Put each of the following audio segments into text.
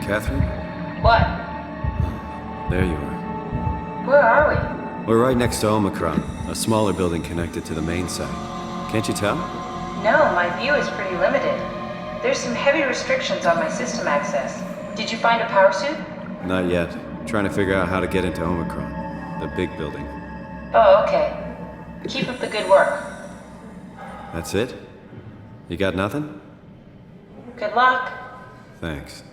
Catherine? What? There you are. Where are we? We're right next to Omicron, a smaller building connected to the main site. Can't you tell? No, my view is pretty limited. There's some heavy restrictions on my system access. Did you find a power suit? Not yet. Trying to figure out how to get into Omicron, the big building. Oh, okay. Keep up the good work. That's it? You got nothing? Good luck. Thanks.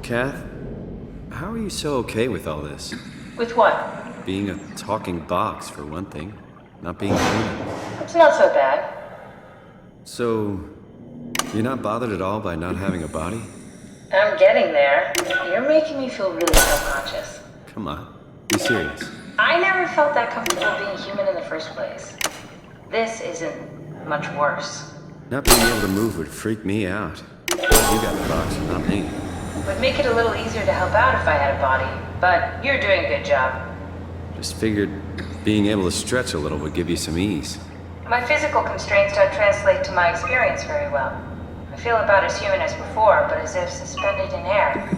Kath, how are you so okay with all this? With what? Being a talking box, for one thing. Not being human. It's not so bad. So, you're not bothered at all by not having a body? I'm getting there. You're making me feel really self-conscious. Come on, be serious. I never felt that comfortable being human in the first place. This isn't much worse. Not being able to move would freak me out. You got the box, not me. Would make it a little easier to help out if I had a body, but you're doing a good job. Just figured being able to stretch a little would give you some ease. My physical constraints don't translate to my experience very well. I feel about as human as before, but as if suspended in air.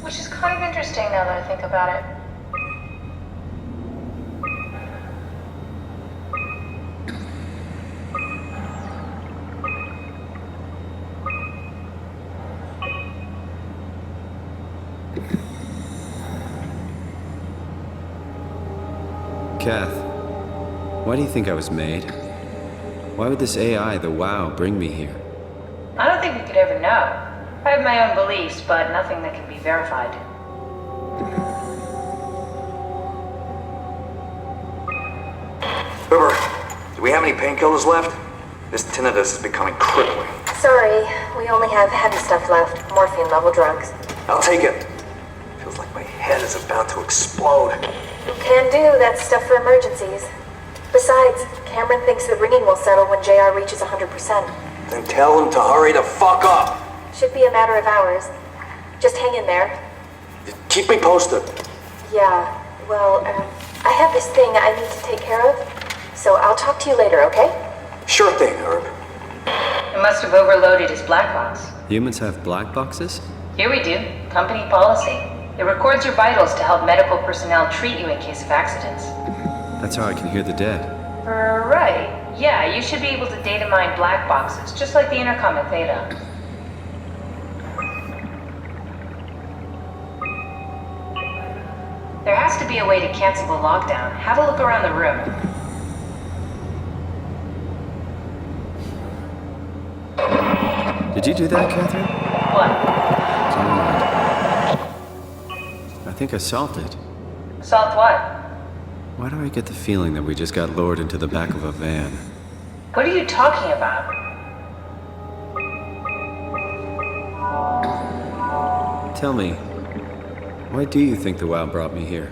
Which is kind of interesting now that I think about it. Kath, why do you think I was made? Why would this AI, the WoW, bring me here? I don't think we could ever know. I have my own beliefs, but nothing that can be verified. River, do we have any painkillers left? This tinnitus is becoming crippling. Sorry, we only have heavy stuff left. Morphine level drugs. I'll take it. Feels like my head is about to explode. Can do, that's stuff for emergencies. Besides, Cameron thinks the ringing will settle when JR reaches 100%. Then tell him to hurry the fuck up. Should be a matter of hours. Just hang in there. Keep me posted. Yeah, well, I have this thing I need to take care of, so I'll talk to you later, okay? Sure thing, Herb. It must have overloaded his black box. Humans have black boxes? Here we do. Company policy. It records your vitals to help medical personnel treat you in case of accidents. That's how I can hear the dead. Right. Yeah, you should be able to data mine black boxes, just like the intercom in Theta. There has to be a way to cancel the lockdown. Have a look around the room. Did you do that, Catherine? What? I think I solved it. Solved what? Why do I get the feeling that we just got lured into the back of a van? What are you talking about? Tell me, why do you think the WoW brought me here?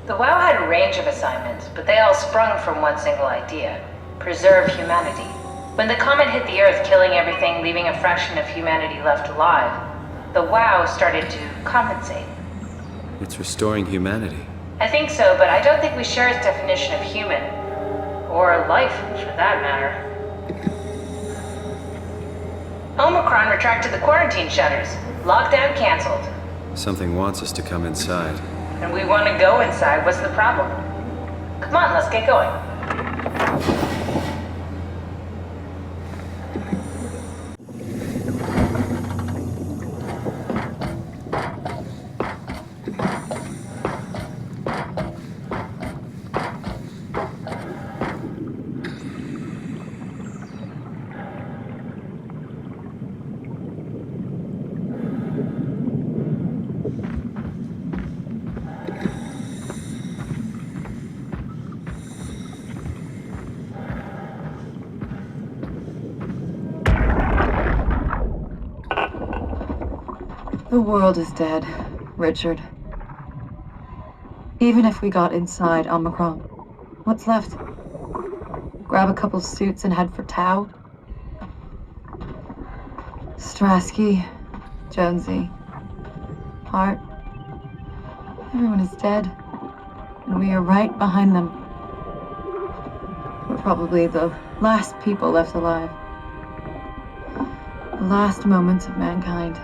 The WoW had a range of assignments, but they all sprung from one single idea: preserve humanity. When the comet hit the Earth, killing everything, leaving a fraction of humanity left alive, the WoW started to compensate. It's restoring humanity. I think so, but I don't think we share its definition of human. Or life, for that matter. Omicron retracted the quarantine shutters. Lockdown canceled. Something wants us to come inside. And we want to go inside. What's the problem? Come on, let's get going. The world is dead, Richard. Even if we got inside Omicron, what's left? Grab a couple suits and head for Tau? Strasky, Jonesy, Hart. Everyone is dead, and we are right behind them. We're probably the last people left alive. The last moments of mankind.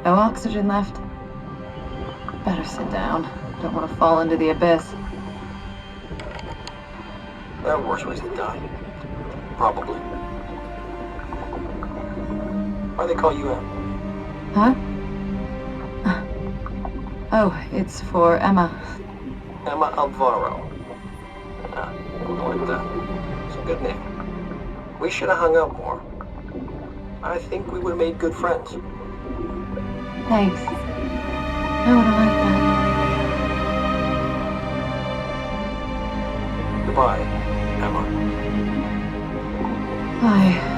No oxygen left. Better sit down. Don't want to fall into the abyss. There are worse ways to die. Probably. Why they call you Em? Huh? Oh, it's for Emma. Emma Alvaro. Ah, I like that. It's a good name. We should have hung out more. I think we would have made good friends. Thanks. I would have liked that. Goodbye, Emma. Bye.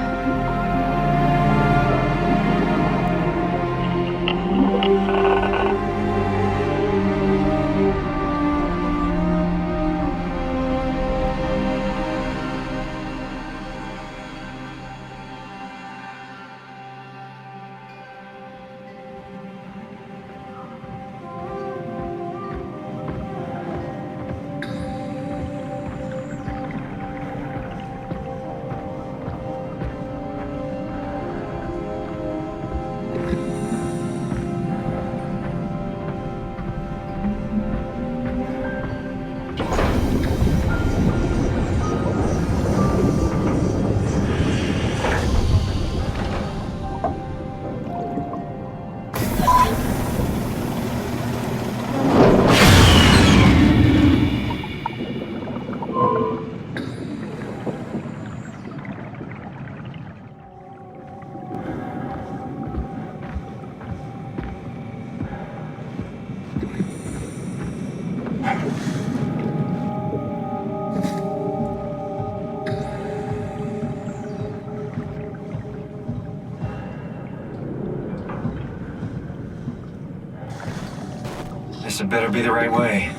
This had better be the right way.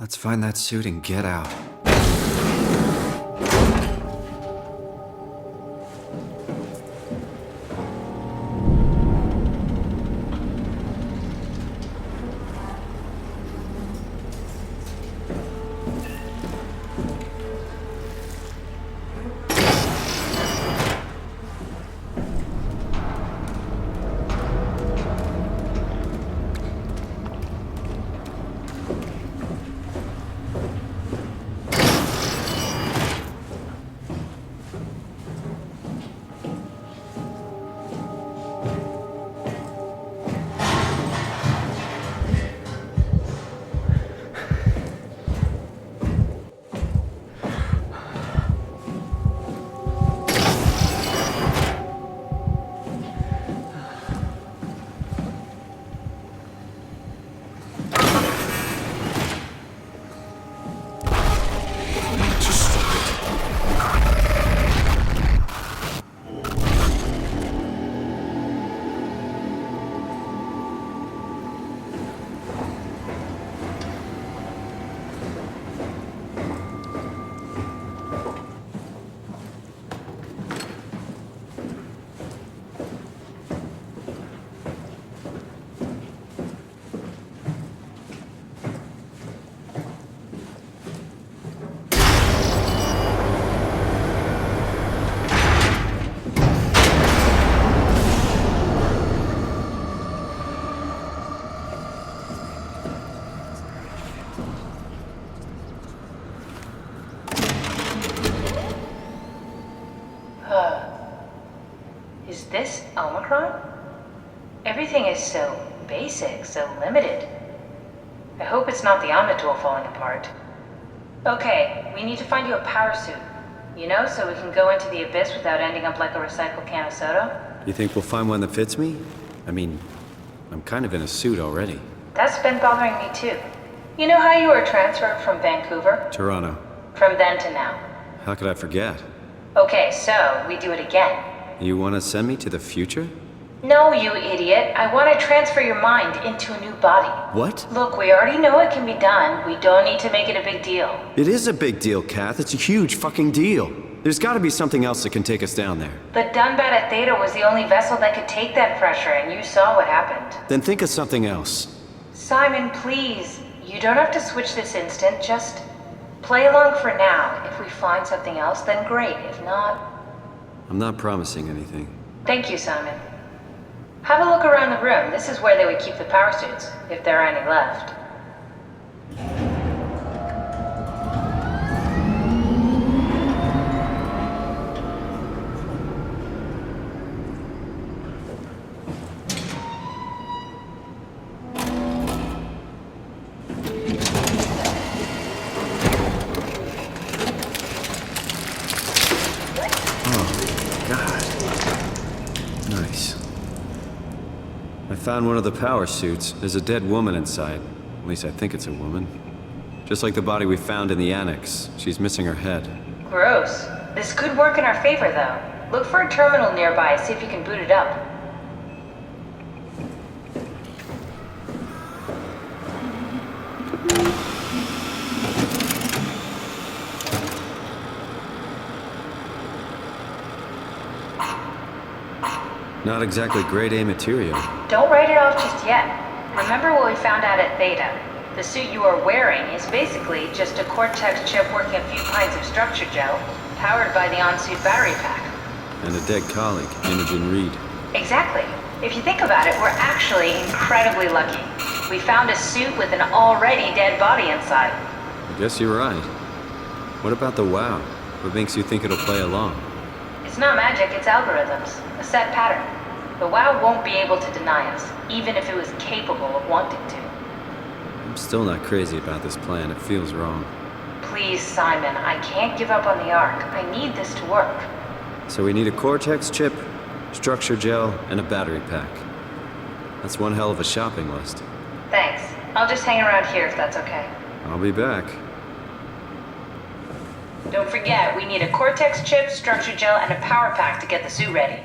Let's find that suit and get out. Is this Omicron? Everything is so basic, so limited. I hope it's not the Omnitool falling apart. Okay, we need to find you a power suit. You know, so we can go into the abyss without ending up like a recycled can of soda. You think we'll find one that fits me? I mean, I'm kind of in a suit already. That's been bothering me too. You know how you were transferred from Vancouver? Toronto. From then to now. How could I forget? Okay, so we do it again. You want to send me to the future? No, you idiot. I want to transfer your mind into a new body. What? Look, we already know it can be done. We don't need to make it a big deal. It is a big deal, Kath. It's a huge fucking deal. There's got to be something else that can take us down there. But Dunbat at Theta was the only vessel that could take that pressure, and you saw what happened. Then think of something else. Simon, please. You don't have to switch this instant. Just play along for now. If we find something else, then great. If not... I'm not promising anything. Thank you, Simon. Have a look around the room. This is where they would keep the power suits, if there are any left. I found one of the power suits. There's a dead woman inside. At least I think it's a woman. Just like the body we found in the annex. She's missing her head. Gross. This could work in our favor, though. Look for a terminal nearby, see if you can boot it up. Not exactly grade A material. Don't write it off just yet. Remember what we found out at Theta. The suit you are wearing is basically just a Cortex chip working a few pints of structure gel, powered by the on-suit battery pack. And a dead colleague, Imogen Reed. Exactly. If you think about it, we're actually incredibly lucky. We found a suit with an already dead body inside. I guess you're right. What about the WoW? What makes you think it'll play along? It's not magic, it's algorithms. A set pattern. The WoW won't be able to deny us, even if it was capable of wanting to. I'm still not crazy about this plan. It feels wrong. Please, Simon, I can't give up on the Ark. I need this to work. So we need a Cortex chip, structure gel, and a battery pack. That's one hell of a shopping list. Thanks. I'll just hang around here if that's okay. I'll be back. Don't forget, we need a Cortex chip, structure gel, and a power pack to get the suit ready.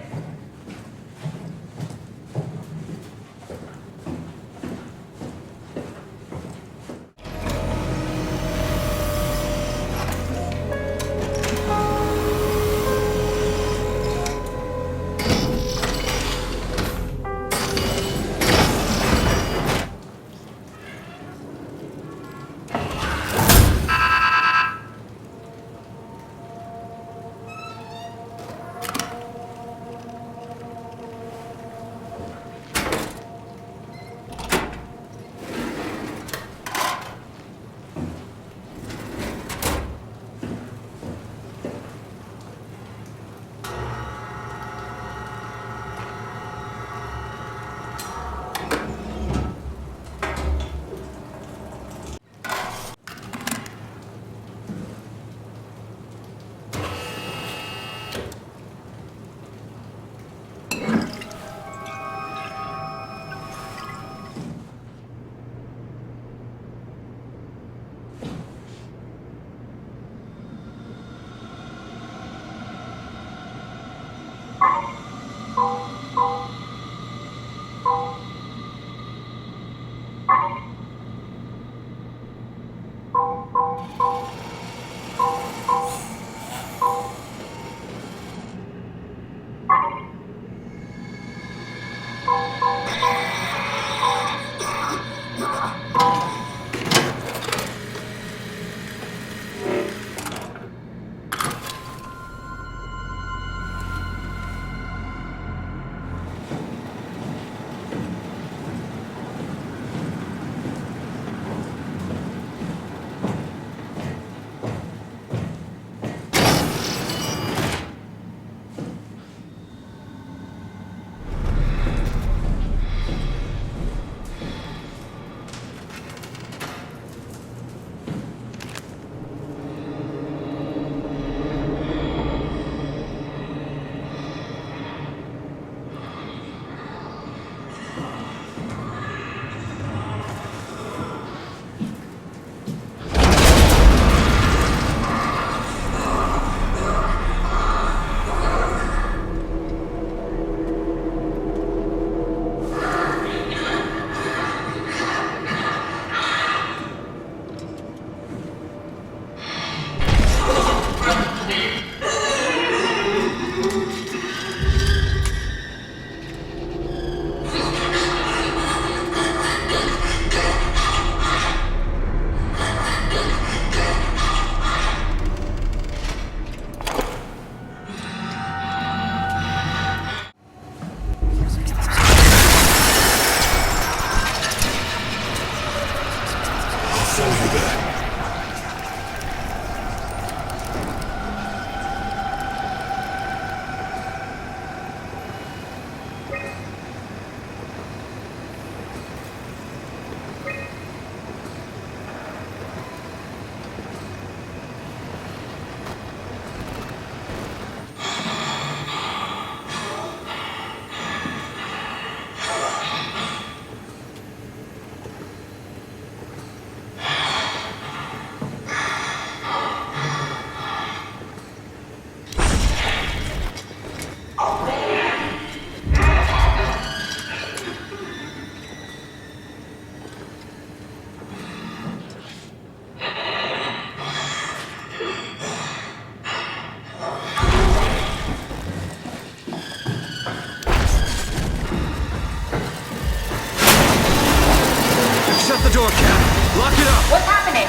door, Cap! Lock it up! What's happening?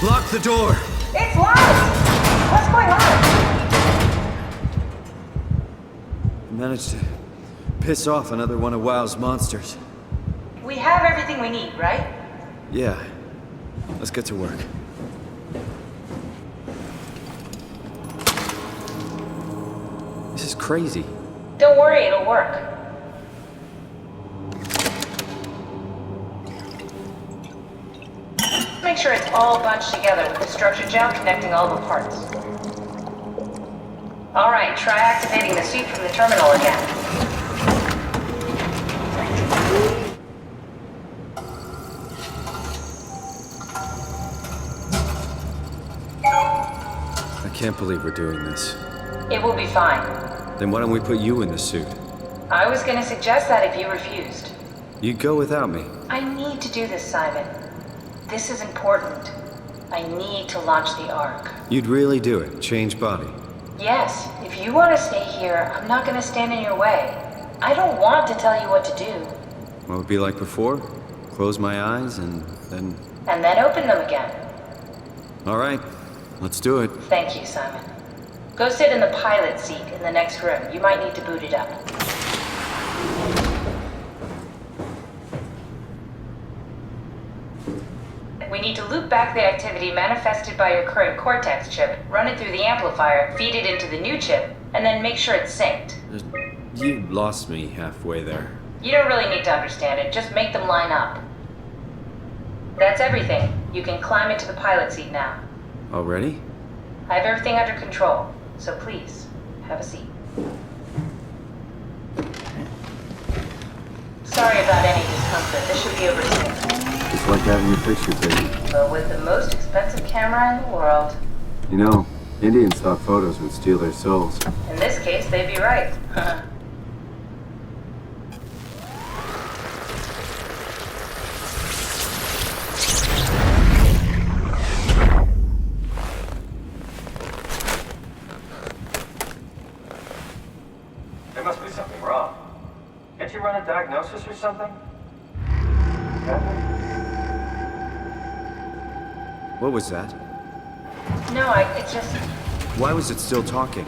Lock the door! It's locked! What's going on? I managed to piss off another one of WoW's monsters. We have everything we need, right? Yeah. Let's get to work. This is crazy. Don't worry, it'll work. Make sure it's all bunched together with the structure gel connecting all the parts. Alright, try activating the suit from the terminal again. I can't believe we're doing this. It will be fine. Then why don't we put you in the suit? I was gonna suggest that if you refused. You'd go without me. I need to do this, Simon. This is important. I need to launch the Ark. You'd really do it? Change body? Yes, if you want to stay here, I'm not gonna stand in your way. I don't want to tell you what to do. What would it be like before? Close my eyes and then... And then open them again. Alright, let's do it. Thank you, Simon. Go sit in the pilot seat in the next room. You might need to boot it up. We need to loop back the activity manifested by your current Cortex chip, run it through the amplifier, feed it into the new chip, and then make sure it's synced. You lost me halfway there. You don't really need to understand it, just make them line up. That's everything. You can climb into the pilot seat now. Already? I have everything under control, so please, have a seat. Sorry about any discomfort, this should be over soon. It's like having your picture taken. But with the most expensive camera in the world. You know, Indian stock photos would steal their souls. In this case, they'd be right. There must be something wrong. Can't you run a diagnosis or something? What was that? No, it's just... Why was it still talking?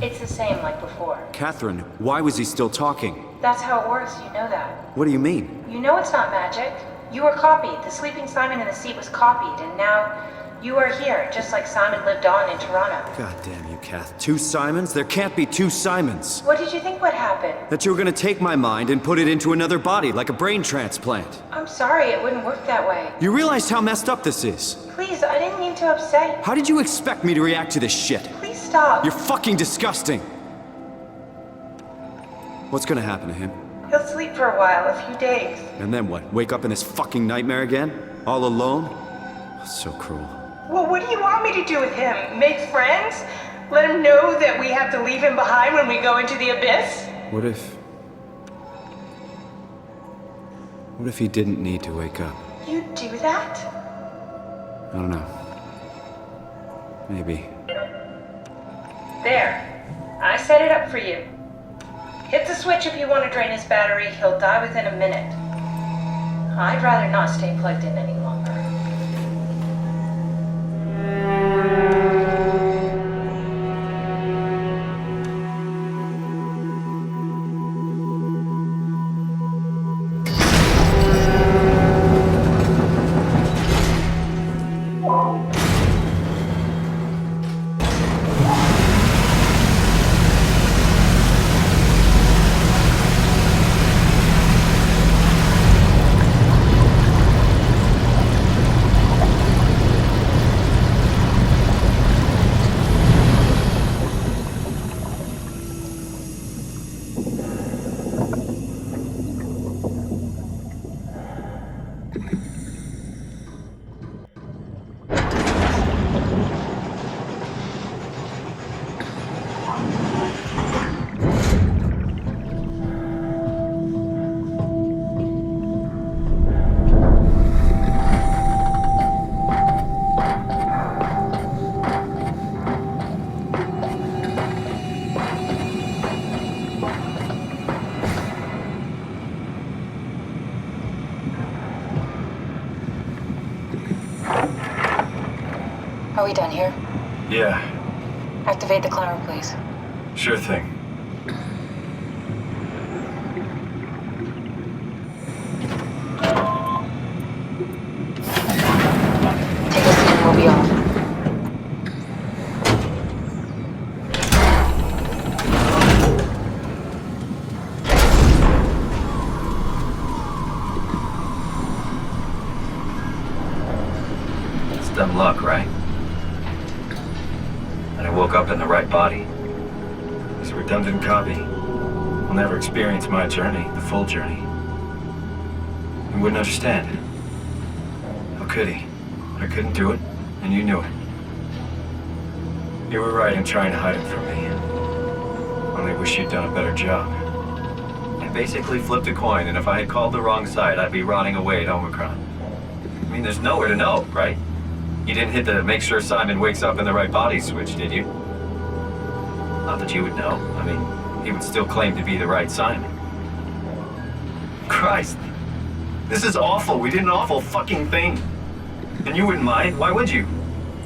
It's the same like before. Catherine, why was he still talking? That's how it works, you know that. What do you mean? You know it's not magic. You were copied. The sleeping Simon in the seat was copied, and now you are here, just like Simon lived on in Toronto. God damn you, Kath. Two Simons? There can't be two Simons. What did you think would happen? That you were gonna take my mind and put it into another body, like a brain transplant. I'm sorry, it wouldn't work that way. You realize how messed up this is? Please, I didn't mean to upset you. How did you expect me to react to this shit? Please stop. You're fucking disgusting. What's gonna happen to him? He'll sleep for a while, a few days. And then what? Wake up in this fucking nightmare again? All alone? So cruel. Well, what do you want me to do with him? Make friends? Let him know that we have to leave him behind when we go into the abyss? What if he didn't need to wake up? You'd do that? I don't know. Maybe. There. I set it up for you. Hit the switch if you want to drain his battery. He'll die within a minute. I'd rather not stay plugged in any longer. Are we done here? Yeah, Activate the climber, please. sure thing. Take a seat and we'll be off. It's dumb luck, right? And I woke up in the right body. He's a redundant copy. He'll never experience my journey, the full journey. He wouldn't understand. How could he? I couldn't do it, and you knew it. You were right in trying to hide it from me. Only wish you'd done a better job. I basically flipped a coin, and if I had called the wrong side, I'd be rotting away at Omicron. I mean, there's nowhere to know, right? You didn't hit the make sure Simon wakes up in the right body switch, did you? Not that you would know. I mean, he would still claim to be the right Simon. Christ. This is awful. We did an awful fucking thing. And you wouldn't mind? Why would you?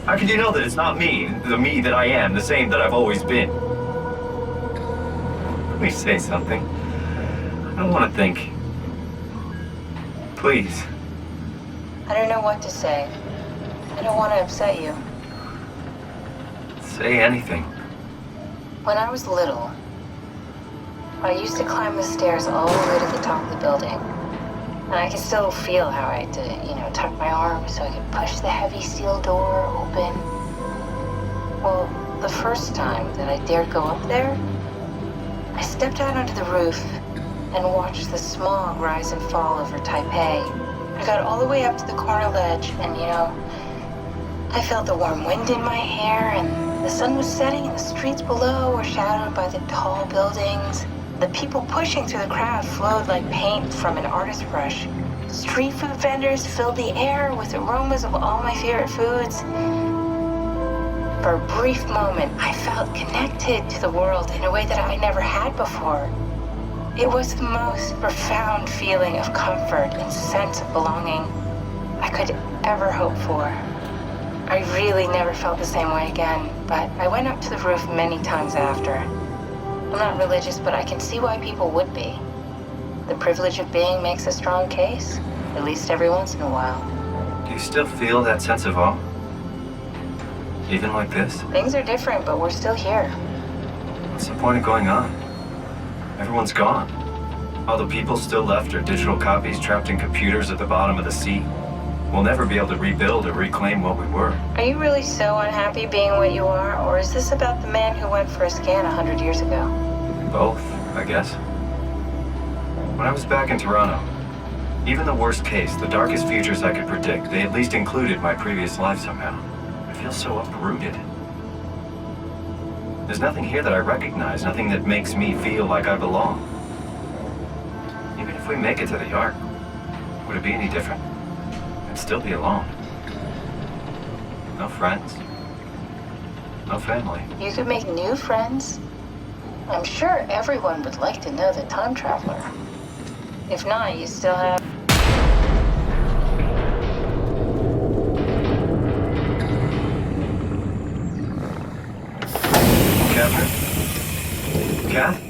How could you know that it's not me, the me that I am, the same that I've always been? Please say something. I don't want to think. Please. I don't know what to say. I don't want to upset you. Say anything. When I was little, I used to climb the stairs all the way to the top of the building. And I can still feel how I had to, tuck my arms so I could push the heavy steel door open. Well, the first time that I dared go up there, I stepped out onto the roof and watched the smog rise and fall over Taipei. I got all the way up to the corner ledge and, I felt the warm wind in my hair and the sun was setting and the streets below were shadowed by the tall buildings. The people pushing through the crowd flowed like paint from an artist's brush. Street food vendors filled the air with aromas of all my favorite foods. For a brief moment, I felt connected to the world in a way that I never had before. It was the most profound feeling of comfort and sense of belonging I could ever hope for. I really never felt the same way again, but I went up to the roof many times after. I'm not religious, but I can see why people would be. The privilege of being makes a strong case, at least every once in a while. Do you still feel that sense of awe? Even like this? Things are different, but we're still here. What's the point of going on? Everyone's gone. All the people still left are digital copies trapped in computers at the bottom of the sea. We'll never be able to rebuild or reclaim what we were. Are you really so unhappy being what you are, or is this about the man who went for a scan 100 years ago? Both, I guess. When I was back in Toronto, even the worst case, the darkest futures I could predict, they at least included my previous life somehow. I feel so uprooted. There's nothing here that I recognize, nothing that makes me feel like I belong. Even if we make it to the Ark, would it be any different? I'd still be alone. No friends. No family. You could make new friends. I'm sure everyone would like to know the time traveler. If not, you still have... Catherine? Kath?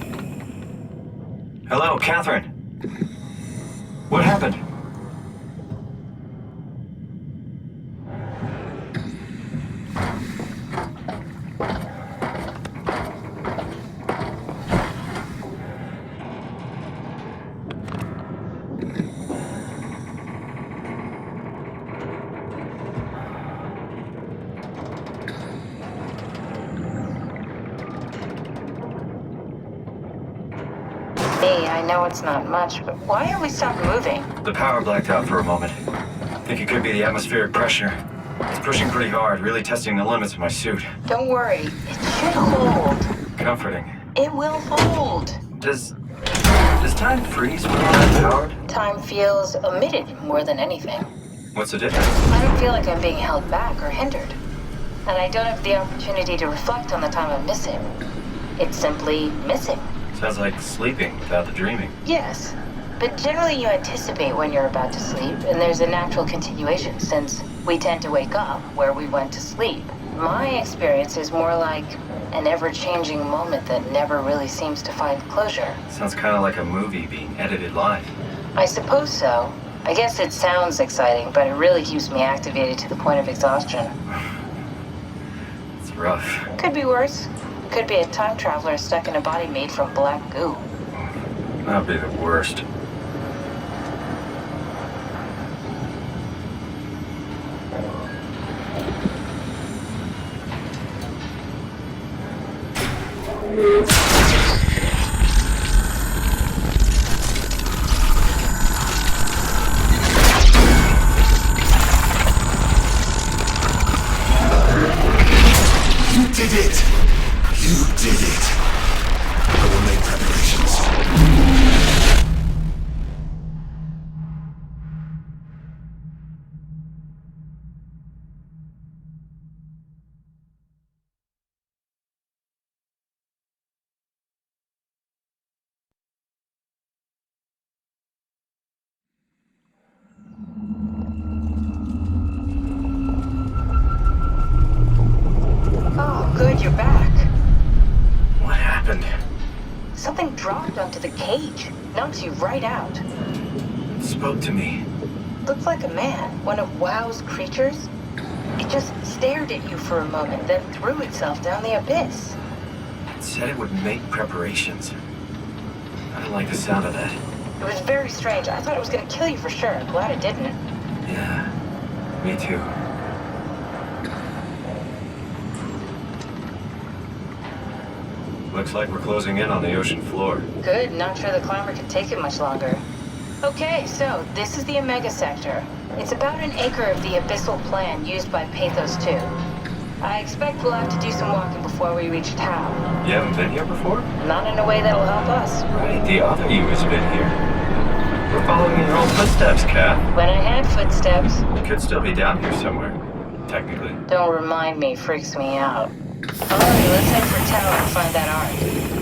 Hello, Catherine. What happened? I know it's not much, but why have we stopped moving? The power blacked out for a moment. I think it could be the atmospheric pressure. It's pushing pretty hard, really testing the limits of my suit. Don't worry, it should hold. Comforting. It will hold. Does time freeze when you're not powered? Time feels omitted more than anything. What's the difference? I don't feel like I'm being held back or hindered. And I don't have the opportunity to reflect on the time I'm missing. It's simply missing. Sounds like sleeping without the dreaming. Yes, but generally you anticipate when you're about to sleep, and there's a natural continuation since We tend to wake up where we went to sleep. My experience is more like an ever-changing moment that never really seems to find closure. Sounds kind of like a movie being edited live. I suppose so. I guess it sounds exciting, but it really keeps me activated to the point of exhaustion. It's rough. Could be worse. Could be a time traveler stuck in a body made from black goo. That'd be the worst. You did it! You did it! I will make preparations. Oh, good, you're back. What happened? Something dropped onto the cage. Knocks you right out. It spoke to me. Looked like a man, one of WoW's creatures. It just stared at you for a moment, then threw itself down the abyss. It said it would make preparations. I don't like the sound of that. It was very strange. I thought it was gonna kill you for sure. Glad it didn't. Yeah, me too. Looks like we're closing in on the ocean floor. Good, not sure the climber can take it much longer. Okay, so this is the Omega Sector. It's about an acre of the abyssal plan used by Pathos 2. I expect we'll have to do some walking before we reach town. You haven't been here before? Not in a way that'll help us. Right, the other you has been here. We're following in your old footsteps, Kat. When I had footsteps, You could still be down here somewhere, technically. don't remind me, freaks me out. Alright, let's head for town and find that art.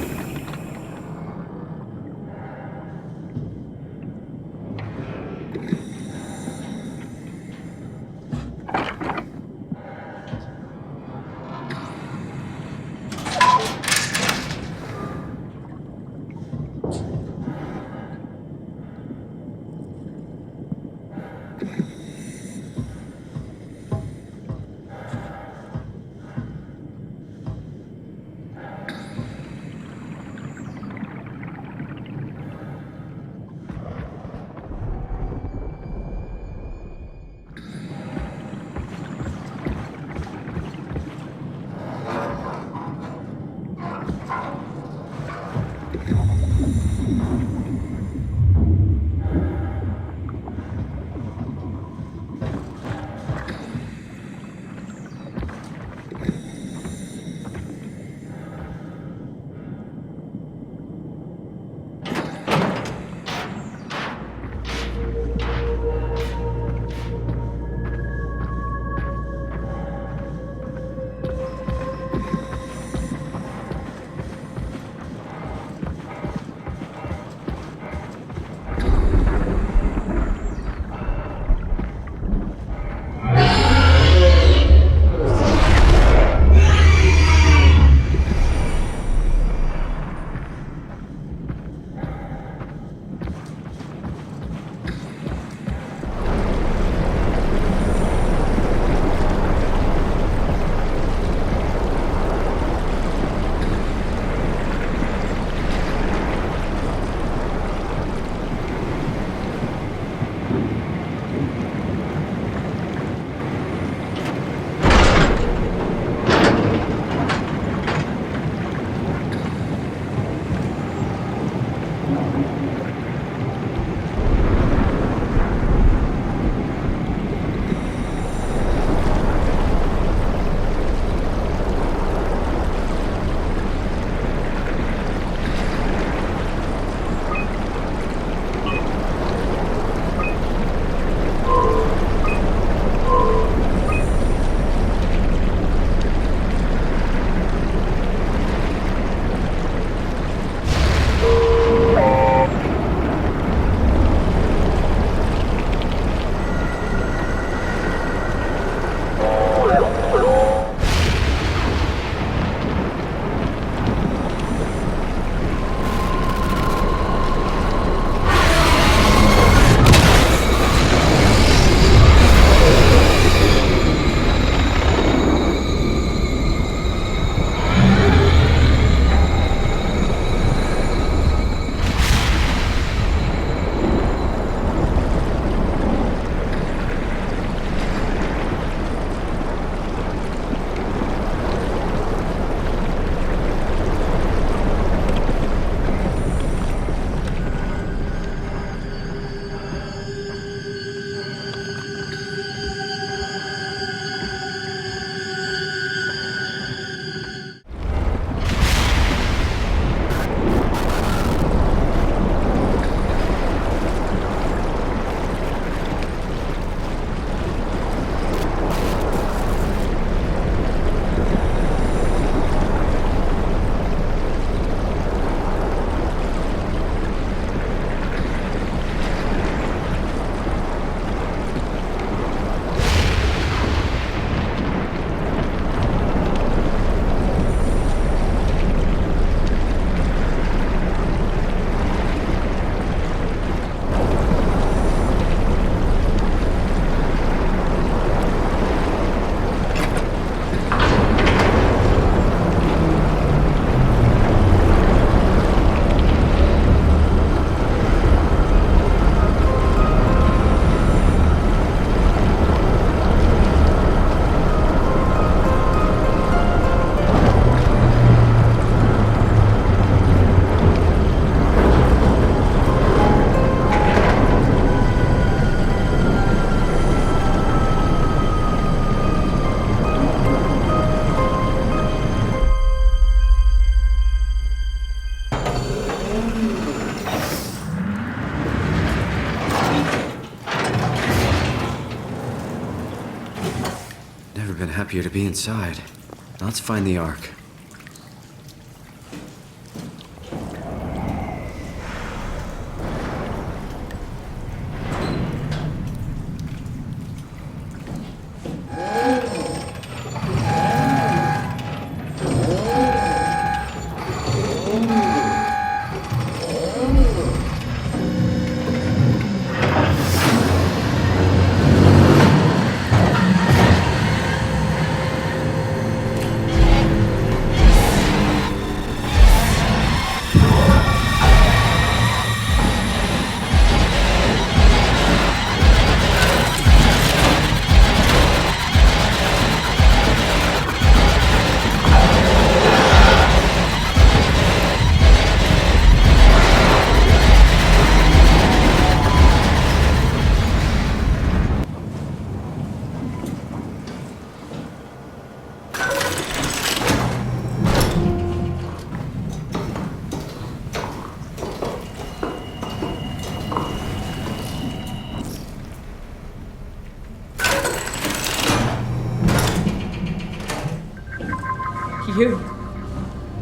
Never been happier to be inside. Now let's find the Ark.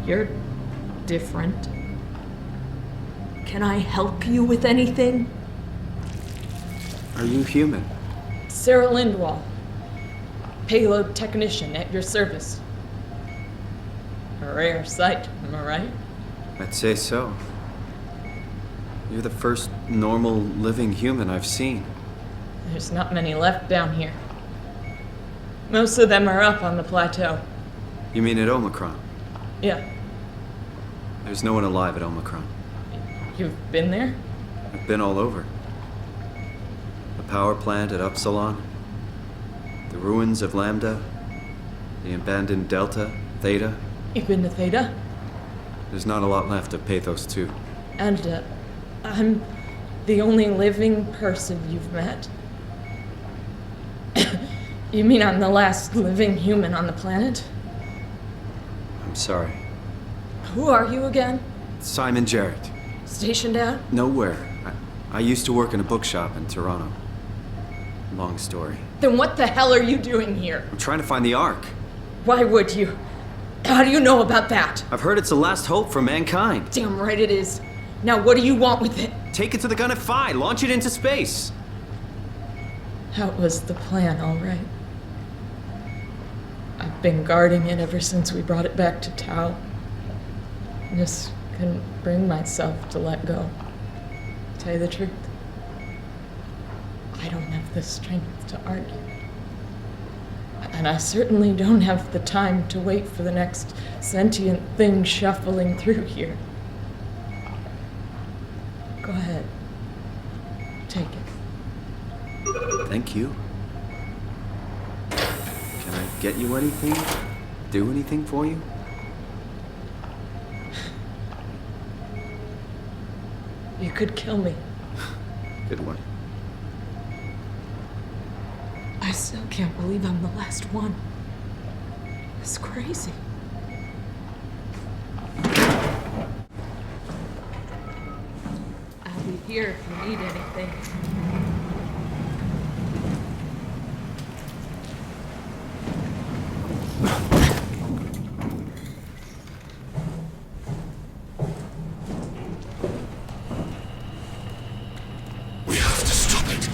You're different. Can I help you with anything? Are you human? Sarah Lindwall, payload technician at your service. A rare sight, am I right? I'd say so. You're the first normal living human I've seen. There's not many left down here. Most of them are up on the plateau. You mean at Omicron? Yeah. There's no one alive at Omicron. You've been there? I've been all over. The power plant at Upsilon, the ruins of Lambda, the abandoned Delta, Theta. You've been to Theta? There's not a lot left of Pathos 2. And, I'm the only living person you've met? You mean I'm the last living human on the planet? I'm sorry. Who are you again? Simon Jarrett. Stationed out? Nowhere. I used to work in a bookshop in Toronto. Long story. Then what the hell are you doing here? I'm trying to find the Ark. Why would you? How do you know about that? I've heard it's the last hope for mankind. Damn right it is. Now what do you want with it? Take it to the Gun at Phi. Launch it into space. That was the plan, all right. I've been guarding it ever since we brought it back to Tau. Just couldn't bring myself to let go. Tell you the truth, I don't have the strength to argue. And I certainly don't have the time to wait for the next sentient thing shuffling through here. Go ahead. Take it. Thank you. Can I get you anything? Do anything for you? You could kill me. Good one. I still can't believe I'm the last one. It's crazy. I'll be here if you need anything. We have to stop it.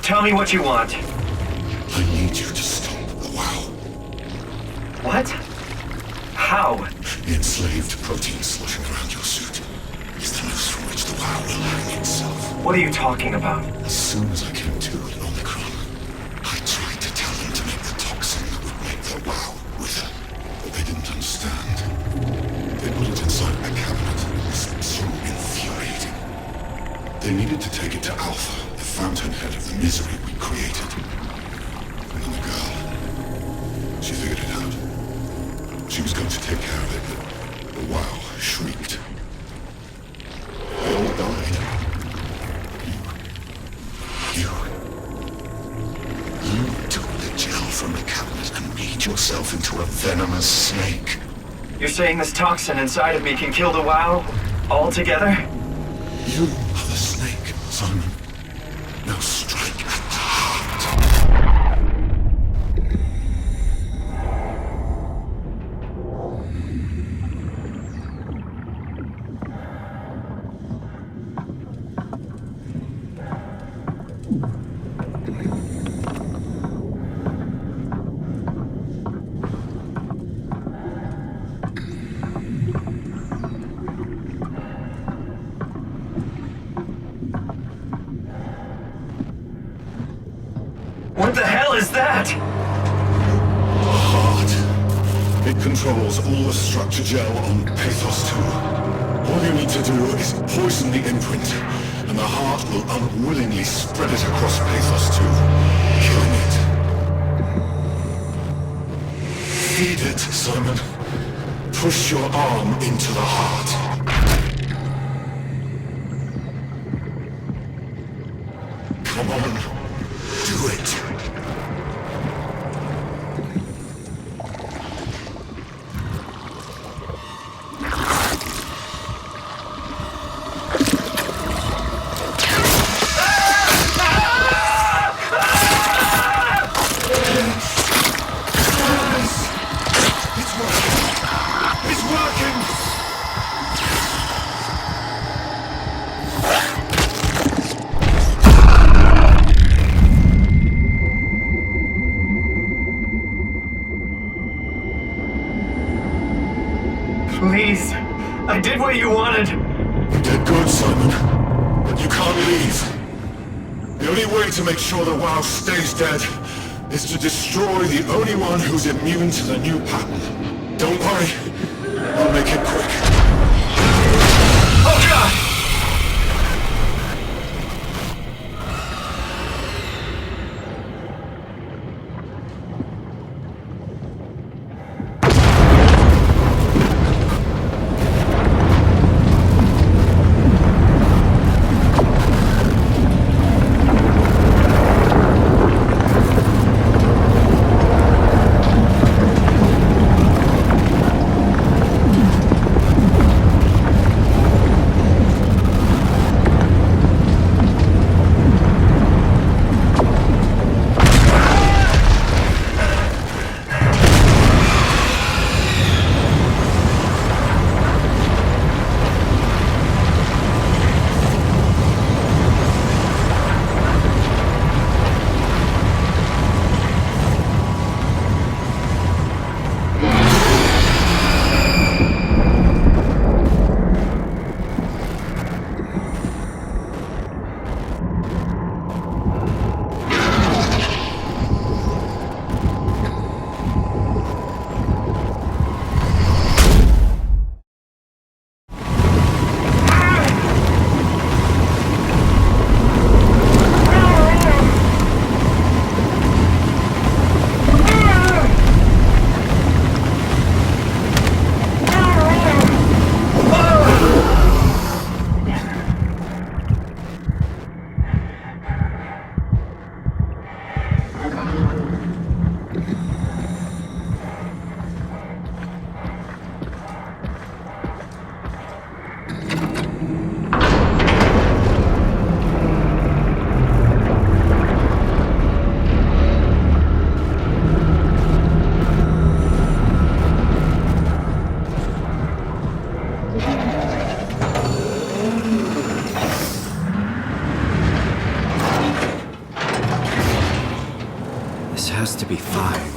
Tell me what you want. I need you to stop the WoW. What? How? The enslaved protein sloshing around your suit is the noose from which the WoW will hang itself. What are you talking about? As soon as I came to at Omicron, I tried to tell them to make the toxin that would make the WoW wither, but they didn't understand. They put it inside a cabinet. It was so infuriating. They needed to take it to Alpha, the fountainhead of the misery we created. And then the girl, she figured it out. She was going to take care of it, but the WoW shrieked. They all died. You took the gel from the cabinet and made yourself into a venomous snake. You're saying this toxin inside of me can kill the WoW? Altogether? You are the snake, Simon. Now strike at the heart. What the hell is that? The heart. It controls all the structure gel on Pathos 2. All you need to do is poison the imprint, and the heart will unwillingly spread it across Pathos 2, killing it. Feed it, Simon. Push your arm into the heart. Come on. Do it. Please. I did what you wanted. You did good, Simon. But you can't leave. The only way to make sure the WoW stays dead is to destroy the only one who's immune to the new pattern. Don't worry. I'll make it quick. Oh, God!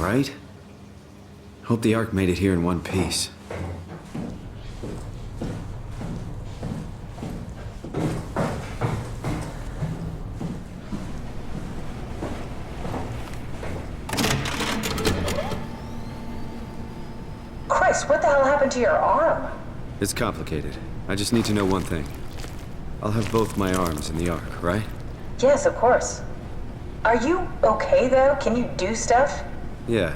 right? Hope the Ark made it here in one piece. Christ, what the hell happened to your arm? It's complicated. I just need to know one thing. I'll have both my arms in the Ark, right? Yes, of course. Are you okay, though? Can you do stuff? Yeah.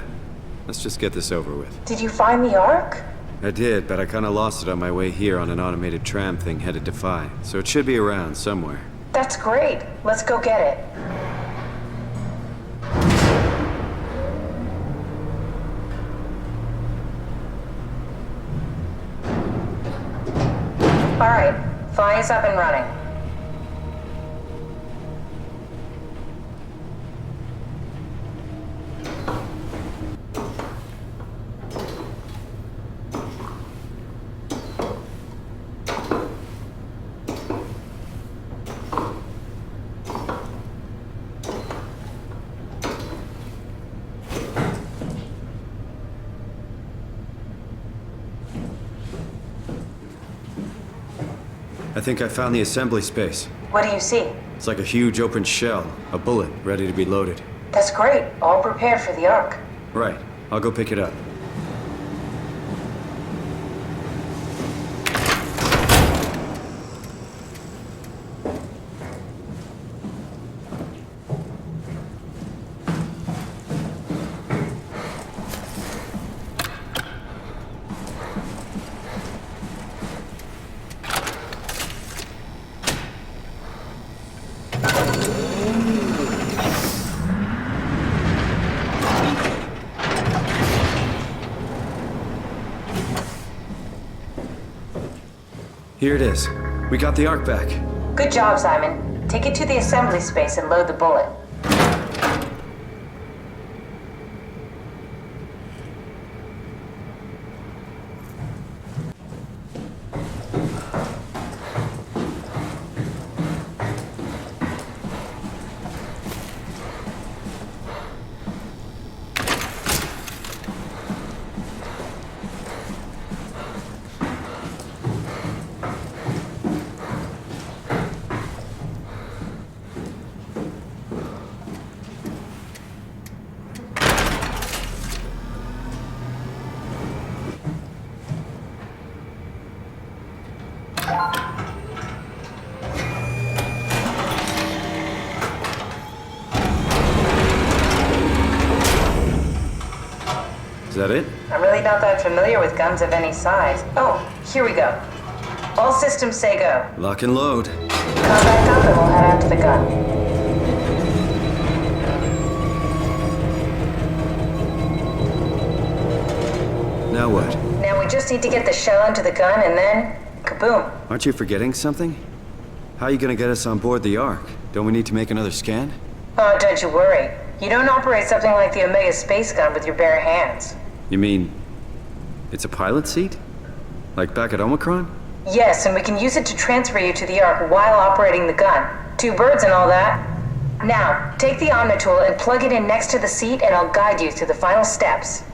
Let's just get this over with. Did you find the Ark? I did, but I kinda lost it on my way here on an automated tram thing headed to Phi. So it should be around somewhere. That's great. Let's go get it. All right, Phi is up and running. I think I found the assembly space. What do you see? It's like a huge open shell, a bullet ready to be loaded. That's great. All prepared for the Ark. Right. I'll go pick it up. Here it is. We got the Ark back. Good job, Simon. Take it to the assembly space and load the bullet. Is that it? I'm really not that familiar with guns of any size. Oh, here we go. All systems say go. Lock and load. Come back up and we'll head out to the gun. Now what? Now we just need to get the shell into the gun and then, kaboom. Aren't you forgetting something? How are you gonna get us on board the Ark? Don't we need to make another scan? Oh, don't you worry. You don't operate something like the Omega space gun with your bare hands. You mean it's a pilot seat? Like back at Omicron? Yes, and we can use it to transfer you to the Ark while operating the gun. 2 birds and all that. Now, take the Omnitool and plug it in next to the seat and I'll guide you through the final steps.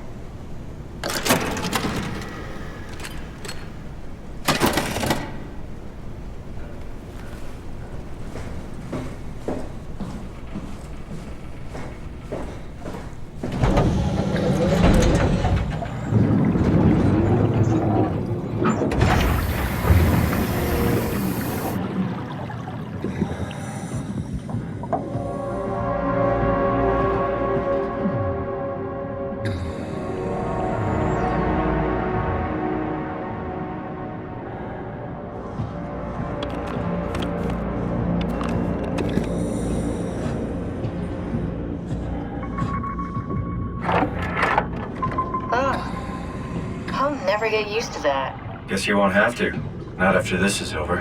I'll never get used to that. Guess you won't have to. Not after this is over.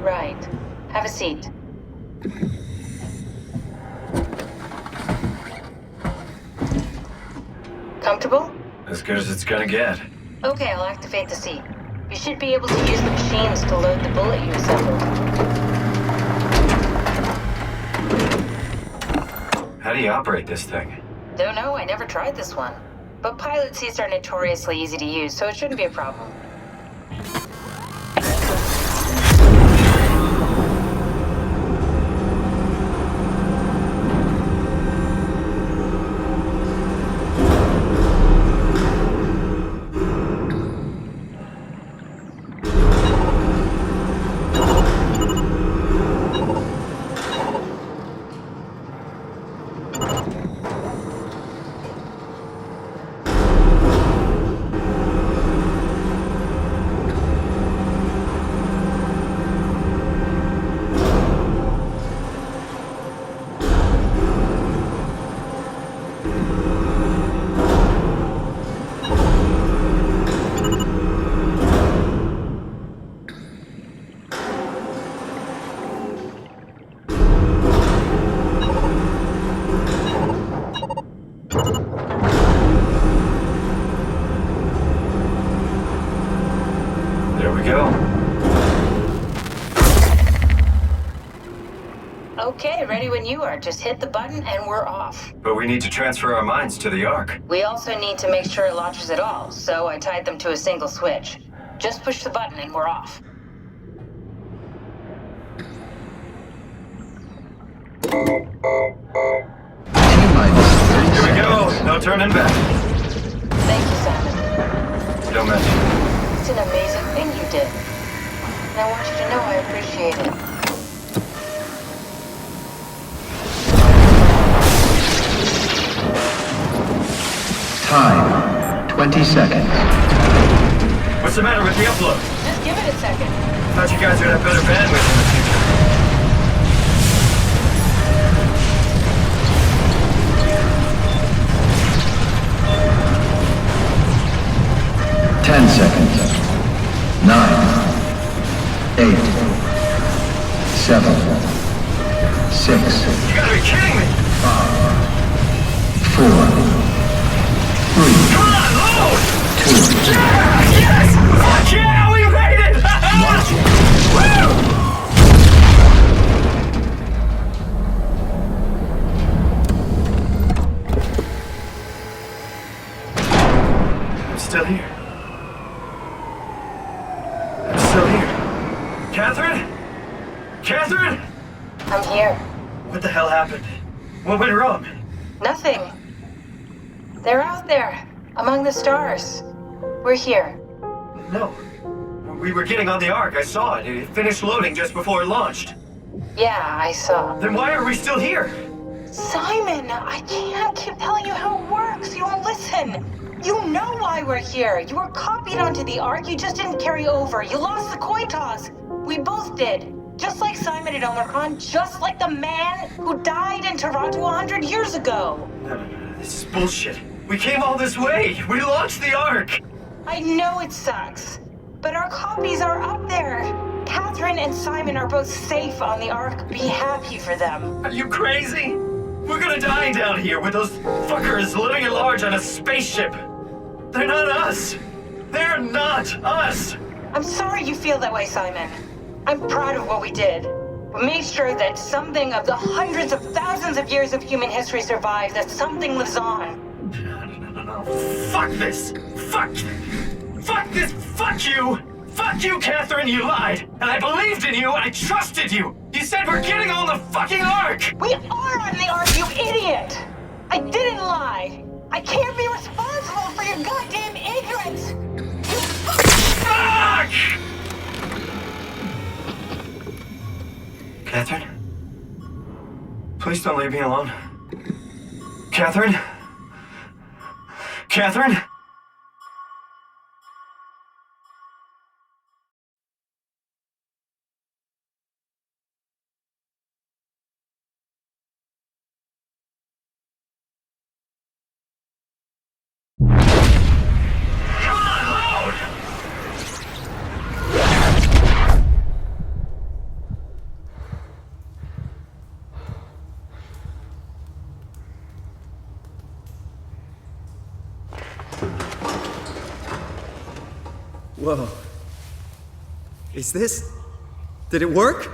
Right. Have a seat. Comfortable? As good as it's gonna get. Okay, I'll activate the seat. You should be able to use the machines to load the bullet you assembled. How do you operate this thing? Don't know, I never tried this one. But pilot seats are notoriously easy to use, so it shouldn't be a problem. Okay, ready when you are. Just hit the button and we're off. But we need to transfer our minds to the Ark. We also need to make sure it launches at all, so I tied them to a single switch. Just push the button and we're off. Here we go. No turning back. Thank you, Simon. Don't mention it. It's an amazing thing you did. And I want you to know I appreciate it. Time, 20 seconds. What's the matter with the upload? Just give it a second. Thought you guys would have better bandwidth in the future. Ten seconds. 9, 8, 7, 6. You gotta be kidding me! 5, 4. Come on, load! 2. Yeah, yes! Fuck yeah, we made it! Woo! I'm still here. I'm still here. Catherine? Catherine? I'm here. What the hell happened? What went wrong? Nothing. They're out there, among the stars. We're here. No. We were getting on the Ark. I saw it. It finished loading just before it launched. Yeah, I saw. Then why are we still here? Simon, I can't keep telling you how it works. You won't listen. You know why we're here. You were copied onto the Ark. You just didn't carry over. You lost the coin toss. We both did. Just like Simon at Omicron. Just like the man who died in Toronto 100 years ago. No. This is bullshit. We came all this way. We launched the Ark. I know it sucks, but our copies are up there. Catherine and Simon are both safe on the Ark. Be happy for them. Are you crazy? We're gonna die down here with those fuckers living at large on a spaceship. They're not us. They're not us. I'm sorry you feel that way, Simon. I'm proud of what we did. We made sure that something of the hundreds of thousands of years of human history survives, that something lives on. No. Fuck this. Fuck this. Fuck you. Fuck you, Catherine. You lied. And I believed in you. I trusted you. You said we're getting on the fucking Ark. We are on the Ark, you idiot. I didn't lie. I can't be responsible for your goddamn ignorance. You Fuck! Catherine? Please don't leave me alone. Catherine? Catherine? Whoa. Is this... Did it work?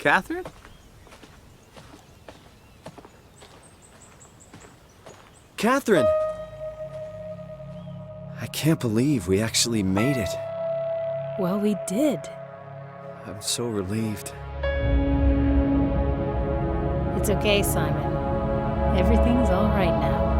Catherine? Catherine! I can't believe we actually made it. Well, we did. I'm so relieved. It's okay, Simon. Everything's all right now.